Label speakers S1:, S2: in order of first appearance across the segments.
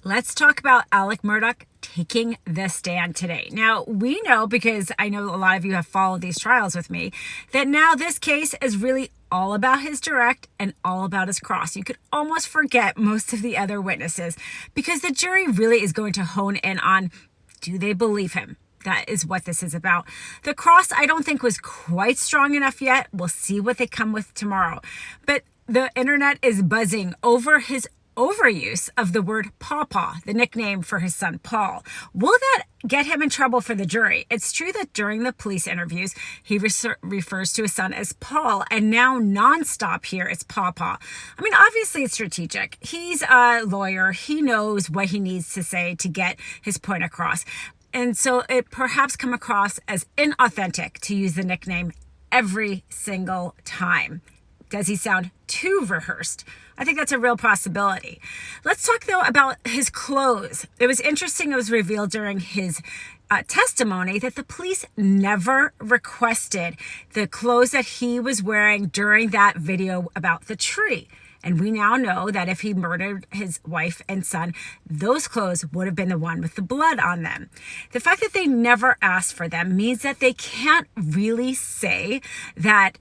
S1: Let's talk about Alec Murdaugh taking the stand today. Now, we know, because I know a lot of you have followed these trials with me, that now this case is really all about his direct and all about his cross. You could almost forget most of the other witnesses because the jury really is going to hone in on, do they believe him? That is what this is about. The cross, I don't think, was quite strong enough yet. We'll see what they come with tomorrow. But the internet is buzzing over his overuse of the word Pawpaw, the nickname for his son Paul. Will that get him in trouble for the jury? It's true that during the police interviews, he refers to his son as Paul, and now nonstop here it's Pawpaw. I mean, obviously it's strategic. He's a lawyer. He knows what he needs to say to get his point across. And so it perhaps come across as inauthentic to use the nickname every single time. Does he sound too rehearsed? I think that's a real possibility. Let's talk, though, about his clothes. It was interesting. It was revealed during his testimony that the police never requested the clothes that he was wearing during that video about the tree. And we now know that if he murdered his wife and son, those clothes would have been the one with the blood on them. The fact that they never asked for them means that they can't really say that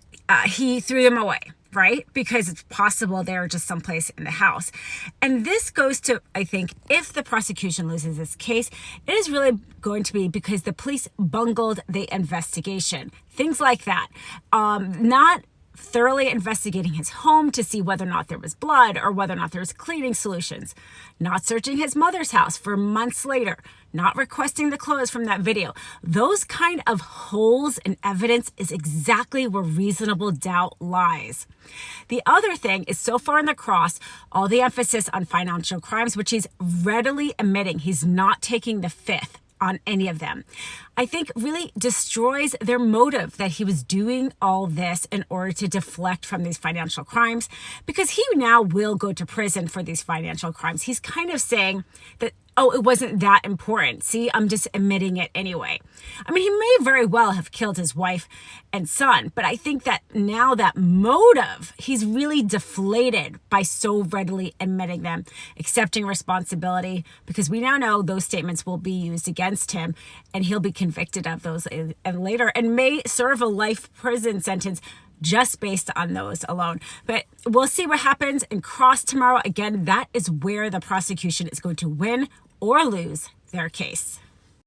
S1: he threw them away, right? Because it's possible they're just someplace in the house. And this goes to, I think, if the prosecution loses this case, it is really going to be because the police bungled the investigation. Things like that. Not thoroughly investigating his home to see whether or not there was blood or whether or not there was cleaning solutions, not searching his mother's house for months later, not requesting the clothes from that video. Those kind of holes in evidence is exactly where reasonable doubt lies. The other thing is, so far in the cross, all the emphasis on financial crimes, which he's readily admitting he's not taking the fifth on any of them, I think really destroys their motive that he was doing all this in order to deflect from these financial crimes, because he now will go to prison for these financial crimes. He's kind of saying that, oh, it wasn't that important. See, I'm just admitting it anyway. I mean, he may very well have killed his wife and son, but I think that now that motive, he's really deflated by so readily admitting them, accepting responsibility, because we now know those statements will be used against him and he'll be convicted of those and later and may serve a life prison sentence just based on those alone. But we'll see what happens in cross tomorrow. Again, that is where the prosecution is going to win or lose their case.